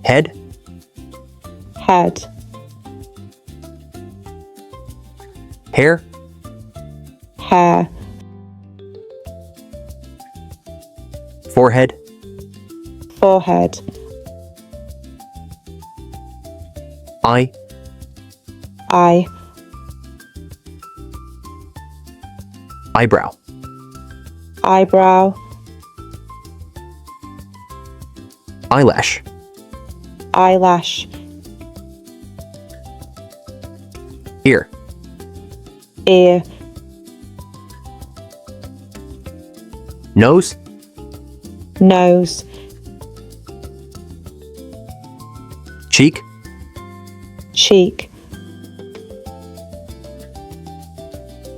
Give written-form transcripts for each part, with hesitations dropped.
Head, head, hair, hair, forehead, forehead, eye, eye, eyebrow, eyebrow, eyelash, eyelash, ear, ear, nose, nose, cheek, cheek,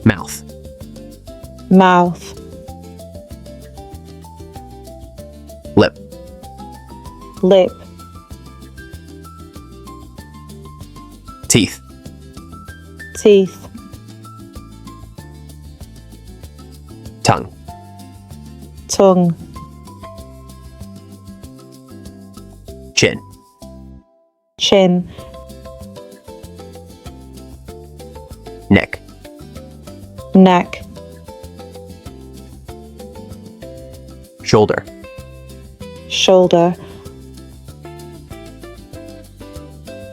mouth, mouth, lip, lip, teeth, teeth, tongue, tongue, chin, chin, neck, neck, shoulder, shoulder,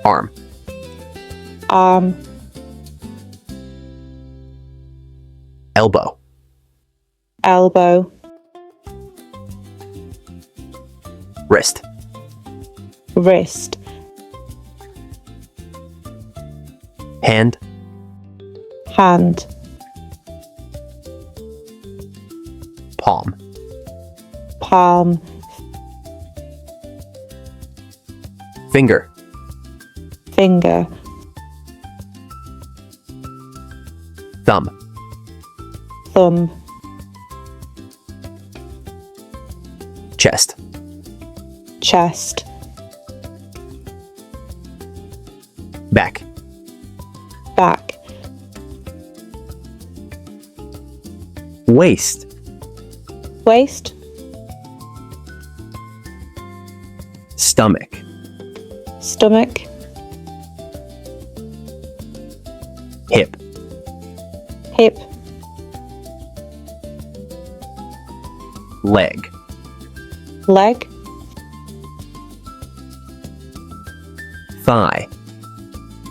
arm, arm, elbow, elbow, wrist, wrist, hand, hand, palm, palm, finger, finger, thumb, thumb, chest, chest, back, back, waist, waist, stomach, stomach, hip, hip, leg, leg, thigh,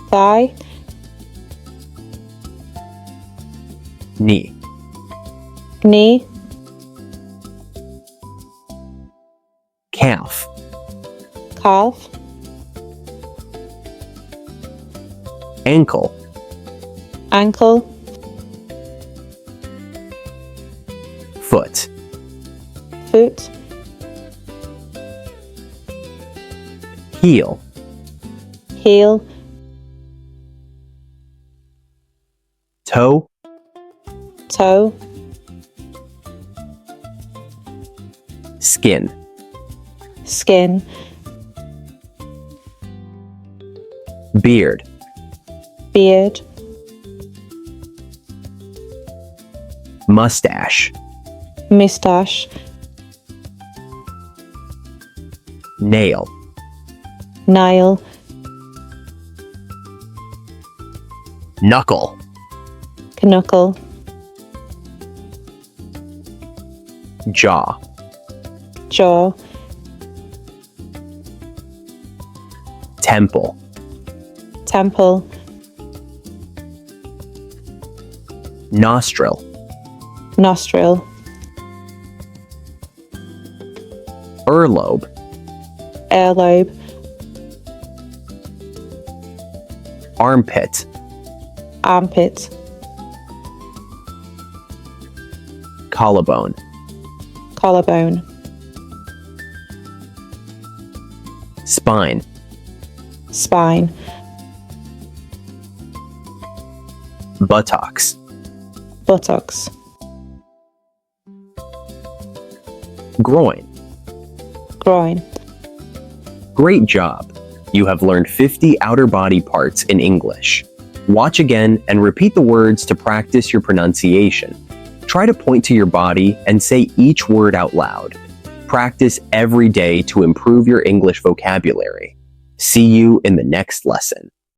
thigh, knee, knee, calf, calf, ankle, ankle, foot, foot, heel, heel, toe, toe, skin, skin, beard, beard, mustache, moustache, nail, nail, knuckle, knuckle, jaw, jaw, temple, temple, nostril, nostril, earlobe, earlobe, armpit, armpit, collarbone, collarbone, spine, spine, buttocks, buttocks, groin. groin. Great job! You have learned 50 outer body parts in English. Watch again and repeat the words to practice your pronunciation. Try to point to your body and say each word out loud. practice every day to improve your English vocabulary. See you in the next lesson.